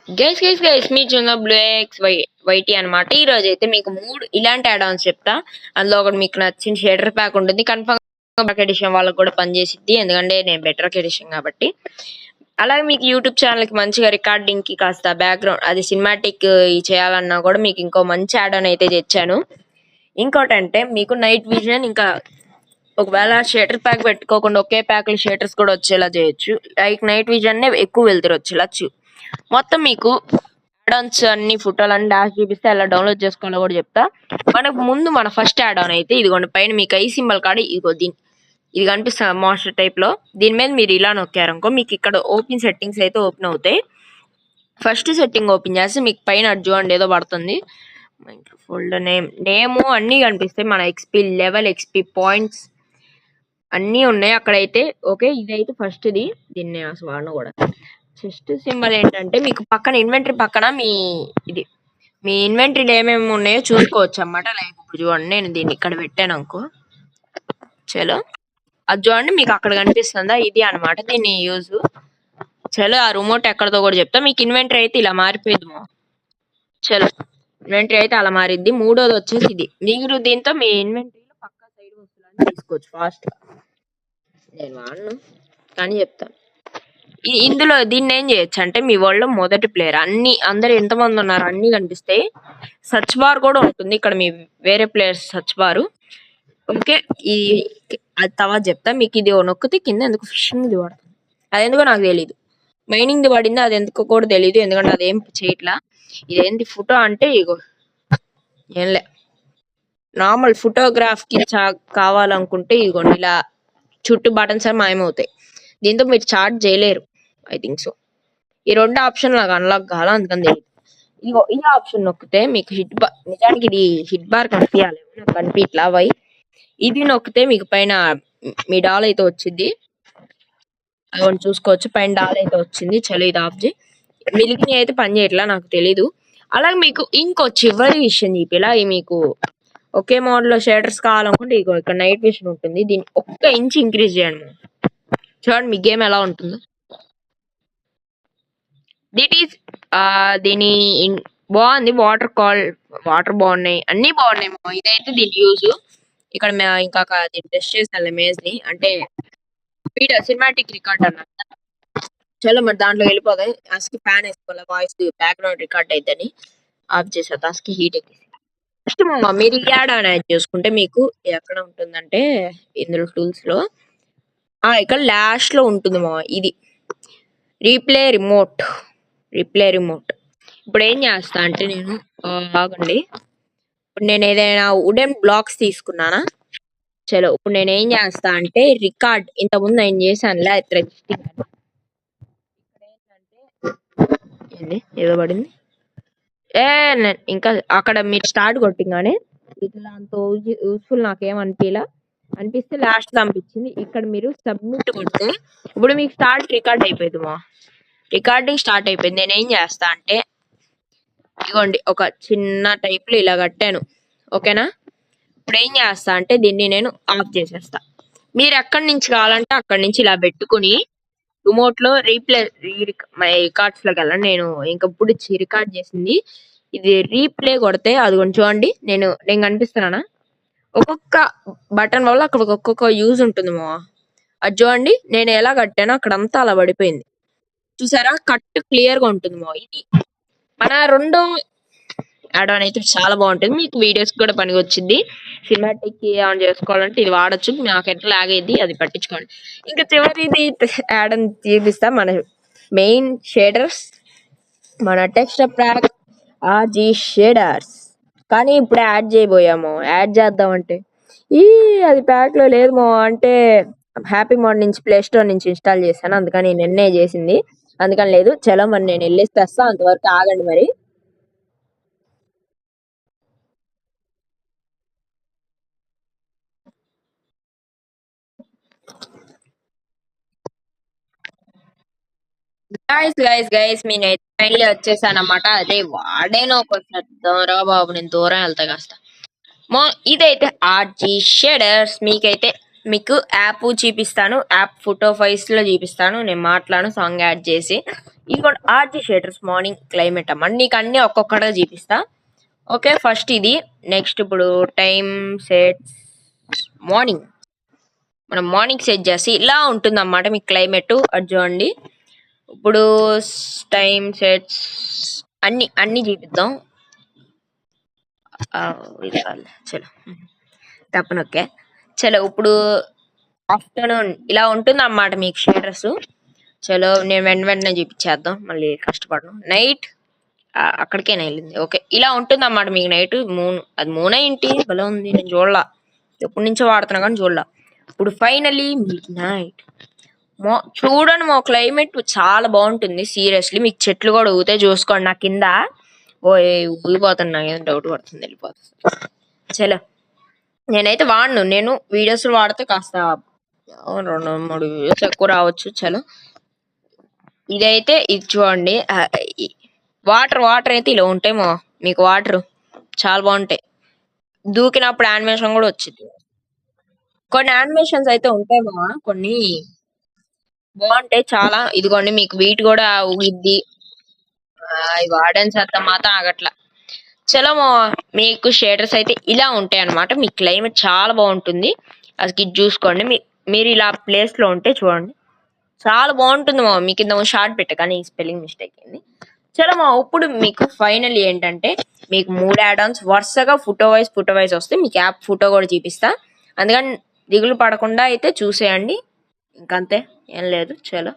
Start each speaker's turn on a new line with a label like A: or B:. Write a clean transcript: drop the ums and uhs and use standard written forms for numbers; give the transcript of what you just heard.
A: Guys మీ చిన్న blue X YT అనమాట. ఈ రోజు అయితే మీకు 3 ఇలాంటి యాడ్ ఆన్స్ చెప్తా. అందులో ఒకటి మీకు నచ్చిన షేడర్ ప్యాక్ ఉంటుంది. కన్ఫర్మ్ ఎడిషన్ వాళ్ళకి కూడా పనిచేసిద్ది, ఎందుకంటే నేను బెటర్ ఎడిషన్ కాబట్టి. అలాగే మీకు యూట్యూబ్ ఛానల్ కి మంచిగా రికార్డింగ్ కి కాస్త బ్యాక్గ్రౌండ్ అది సినిమాటిక్ చేయాలన్నా కూడా మీకు ఇంకో మంచి యాడ్ ఆన్ అయితే తెచ్చాను. ఇంకోటి అంటే మీకు నైట్ విజన్, ఇంకా ఒకవేళ షేటర్ ప్యాక్ పెట్టుకోకుండా ఒకే ప్యాక్ లో షేటర్స్ కూడా వచ్చేలా చేయొచ్చు. లైక్ నైట్ విజన్ నే ఎక్కువ వెళ్తారు వచ్చేలా మొత్తం మీకు యాడ్-ఆన్స్ అన్ని ఫోటోలన్నీ డాష్ చూపిస్తే ఎలా డౌన్లోడ్ చేసుకోవాలో కూడా చెప్తా. మనకు ముందు మన ఫస్ట్ యాడ్ ఆన్ అయితే ఇదిగోండి, పైన మీకు ఐ సింబల్ కాడ ఇది కనిపిస్తుంది మాస్టర్ టైప్ లో. దీని మీద మీరు ఇలా నొక్కారనుకో మీకు ఇక్కడ ఓపెన్ సెట్టింగ్స్ అయితే ఓపెన్ అవుతాయి. ఫస్ట్ సెట్టింగ్ ఓపెన్ చేస్తే మీకు పైన చూడండి ఏదో పడుతుంది, ఫోల్డర్ నేమ్ అన్ని కనిపిస్తాయి. మన ఎక్స్పీ లెవెల్, ఎక్స్పీ పాయింట్స్ అన్నీ ఉన్నాయి అక్కడైతే. ఓకే, ఇదైతే ఫస్ట్ దీన్ని అసలు వాడను కూడా. చెస్ట్ సింబల్ ఏంటంటే మీకు పక్కన ఇన్వెంటరీ పక్కన మీ ఇన్వెంటరీలో ఏమేమి ఉన్నాయో చూసుకోవచ్చు అన్నమాట. లైక్ ఇప్పుడు చూడండి, నేను దీన్ని ఇక్కడ పెట్టాను అనుకో, చలో అది చూడండి మీకు అక్కడ కనిపిస్తుందా, ఇది అనమాట దీన్ని యూజ్. చలో ఆ రిమోట్ ఎక్కడతో కూడా చెప్తా. మీకు ఇన్వెంటరీ అయితే ఇలా మారిపోయింది. చలో ఇన్వెంటరీ అయితే అలా మారిద్ది. మూడోది వచ్చేసి ఇది. మీరు దీంతో మీ ఇన్వెంటరీలో పక్క సైడ్ వస్తువులని తీసుకోవచ్చు ఫాస్ట్ గా. నేను వాడను కానీ చెప్తాను. ఇందులో దీన్ని ఏం చేయొచ్చు అంటే మీ వరల్డ్ మొదటి ప్లేయర్ అందరు ఎంతమంది ఉన్నారు అన్ని కనిపిస్తాయి. సర్చ్ బార్ కూడా ఉంటుంది ఇక్కడ, మీ వేరే ప్లేయర్స్ సర్చ్ బారు. ఓకే, అది తర్వాత చెప్తా. మీకు ఇది నొక్కితే కింద ఎందుకు ఫిషింగ్ ది పడుతుంది, అది ఎందుకో నాకు తెలీదు. మైనింగ్ ది పడింది, అది ఎందుకో కూడా తెలీదు, ఎందుకంటే అదేం చేయట్లా. ఇదేంటి ఫోటో అంటే ఇగో ఏంలే, నార్మల్ ఫోటోగ్రాఫ్ కి కావాలనుకుంటే ఇదిగోండి ఇలా చుట్టూ బటన్స్ అని మాయమవుతాయి. దీంతో మీరు చార్ట్ చేయలేరు, ఐ థింక్ సో. ఈ రెండు ఆప్షన్ నాకు అన్లాక్ కావాలా, అందుకని తెలియదు. ఇగో ఈ ఆప్షన్ నొక్కితే మీకు నిజానికి ఇది హిట్ బార్ కనిపించాలి, నాకు కనిపించట్లా వై. ఇది నొక్కితే మీకు పైన మీ డాల్ అయితే వచ్చింది, అవి చూసుకోవచ్చు. పైన డాల్ అయితే వచ్చింది. చలో ఇది ఆఫ్ చేయి. మిలిగిన అయితే పని చేయట్లా, నాకు తెలీదు. అలాగే మీకు ఇంకో చివరి విషయం చెప్పేలా, మీకు ఒకే మోడల్ లో షేడర్స్ కావాలనుకుంటే ఇగో ఇక్కడ నైట్ విషన్ ఉంటుంది, దీన్ని 1 ఇంచ్ ఇంక్రీజ్ చేయండి. చూడండి మీ గేమ్ ఎలా ఉంటుందో. దీని బాగుంది. వాటర్ బాగున్నాయి, అన్ని బాగున్నాయి. ఇదైతే దీని యూజ్. ఇక్కడ ఇంకా టెస్ట్ చేసాను ఇమేజ్ ని, అంటే వీడియో సినిమాటిక్ రికార్డ్ అన్నమాట. చలో మరి దాంట్లో వెళ్ళిపోతాయి. అసలు ఫ్యాన్ వేసుకోవాలి, వాయిస్ బ్యాక్గ్రౌండ్ రికార్డ్ అయిద్దని ఆఫ్ చేసా. దానికి హీట్ ఎక్కి ఫస్ట్ మీరు యాడ్ ఆన్ యాడ్ చేసుకుంటే మీకు ఎక్కడ ఉంటుందంటే ఇందులో టూల్స్ లో ఇక్కడ లాస్ట్ లో ఉంటుంది ఇది రీప్లే రిమోట్. ఇప్పుడు ఏం చేస్తా అంటే నేను ఆగండి, ఇప్పుడు నేను ఏదైనా వుడెన్ బ్లాక్స్ తీసుకున్నానా. చలో ఇప్పుడు నేను ఏం చేస్తా అంటే రికార్డ్ ఇంతకుముందు నేను చేశానులే ఏంది ఏదో పడింది. ఇంకా అక్కడ మీరు స్టార్ట్ కొట్టిగానే ఇట్లా అంత యూస్ఫుల్ నాకేం అనిపిస్తే లాస్ట్ పంపించింది. ఇక్కడ మీరు సబ్మిట్ కొడితే ఇప్పుడు మీకు రికార్డ్ అయిపోయింది. రికార్డింగ్ స్టార్ట్ అయిపోయింది. నేను ఏం చేస్తా అంటే ఇదిగోండి ఒక చిన్న టైప్ లో ఇలా కట్టాను, ఓకేనా. ఇప్పుడు ఏం చేస్తా అంటే దీన్ని నేను ఆఫ్ చేసేస్తా. మీరు ఎక్కడి నుంచి కావాలంటే అక్కడి నుంచి ఇలా పెట్టుకుని రిమోట్ లో రికార్డ్స్ లోకి వెళ్ళండి. నేను ఇంకా ఇప్పుడు రికార్డ్ చేసింది ఇది రీప్లే కొడితే అది కొంచెం చూడండి, నేను కనిపిస్తున్నానా. ఒక్కొక్క బటన్ వల్ల అక్కడ ఒక్కొక్క యూజ్ ఉంటుంది అది చూడండి. నేను ఎలా కట్టానో అక్కడంతా అలా పడిపోయింది, చూసారా. కట్ క్లియర్ గా ఉంటుంది ఇది మన రెండో యాడ్ ఆన్ అయితే చాలా బాగుంటుంది. మీకు వీడియోస్ కూడా పనికి వచ్చింది. సినిమాటిక్ ఆన్ చేసుకోవాలంటే ఇది వాడచ్చు. నాకు ఎట్లా లాగ్ అయ్యింది అది పట్టించుకోండి. ఇంకా చివరిది యాడ్ అని చూపిస్తా. మన మెయిన్ షేడర్స్, మన టెక్స్చర్ ప్యాక్ ఆర్జీ షేడర్స్. కానీ ఇప్పుడు యాడ్ చేయబోయాము, యాడ్ చేద్దామంటే అది ప్యాక్ లో లేదు అంటే హ్యాపీ మోడ్ నుంచి ప్లే స్టోర్ నుంచి ఇన్స్టాల్ చేశాను, అందుకని నిన్నే చేసింది, అందుకని లేదు. చలో మరి నేను వెళ్ళేసి తెస్తా, అంతవరకు ఆగండి మరి. గైస్ నేనైతే ఫైనల్లీ వచ్చేసాను అన్నమాట. అదే వాడేనో కొంచెం రా బాబు, నేను దూరం వెళ్తా కాస్త. ఇదైతే ఆర్జీ షేడర్స్. మీకు యాప్ చూపిస్తాను, యాప్ ఫోటో ఫైల్స్ లో చూపిస్తాను. నేను మాట్లాడు సాంగ్ యాడ్ చేసి ఇది కూడా ఆర్జీ షేడర్స్ మార్నింగ్ క్లైమేట్ అమ్మ. నీకు అన్ని ఒక్కొక్కటే చూపిస్తా. ఓకే, ఫస్ట్ ఇది. నెక్స్ట్ ఇప్పుడు టైం సెట్స్ మార్నింగ్. మనం మార్నింగ్ సెట్ చేసి ఇలా ఉంటుంది అన్నమాట మీకు క్లైమేట్. అది చూడండి. ఇప్పుడు టైం సెట్స్ అన్ని అన్ని చూపిద్దాం. ఇది కాదు, చలో తప్పను. ఓకే చలో, ఇప్పుడు ఆఫ్టర్నూన్ ఇలా ఉంటుంది అన్నమాట మీకు షేడర్స్. చలో నేను వెంటనే చూపించేద్దాం, మళ్ళీ కష్టపడను. నైట్ అక్కడికే వెళ్ళింది. ఓకే, ఇలా ఉంటుంది అన్నమాట మీకు నైట్. మూన్, అది మూన్ ఏంటి భలే ఉంది, నేను చూడలా, ఎప్పటి నుంచో వాడుతున్నా కానీ చూడలా. ఇప్పుడు ఫైనలీ మిడ్ నైట్. చూడండి మా క్లైమేట్ చాలా బాగుంటుంది సీరియస్లీ. మీకు చెట్లు కూడా ఊతే చూసుకోండి. నా కింద ఊగిపోతున్నా, ఏదో డౌట్ పడుతుంది, వెళ్ళిపోతుంది. చలో నేనైతే వాడను, నేను వీడియోస్ వాడితే కాస్త 2-3 వీడియోస్ ఎక్కువ రావచ్చు. చలో ఇదైతే ఇది చూడండి. వాటర్ అయితే ఇలా ఉంటాయేమో మీకు. వాటర్ చాలా బాగుంటాయి, దూకినప్పుడు యానిమేషన్ కూడా వచ్చింది. కొన్ని యానిమేషన్స్ అయితే ఉంటాయేమో, కొన్ని బాగుంటాయి చాలా. ఇదిగోండి మీకు వీటి కూడా ఊగిద్ది. అవి వాడని సత్తా మాత్రం ఆగట్లా. చలో మీకు షేడర్స్ అయితే ఇలా ఉంటాయి అన్నమాట. మీ క్లైమేట్ చాలా బాగుంటుంది. అది ఇది చూసుకోండి. మీరు ఇలా ప్లేస్ లో ఉంటే చూడండి, చాలా బాగుంటుంది మీకు కింద షార్ట్ పెట్ట, కానీ స్పెల్లింగ్ మిస్టేక్ అయింది. చలో ఇప్పుడు మీకు ఫైనల్ ఏంటంటే మీకు 3 యాడ్-ఆన్స్ వరుసగా ఫోటో వైజ్ వస్తే మీకు యాప్ ఫోటో కూడా చూపిస్తా. అందుకని దిగులు పడకుండా అయితే చూసేయండి. ఇంకంతే, ఏం లేదు. చలో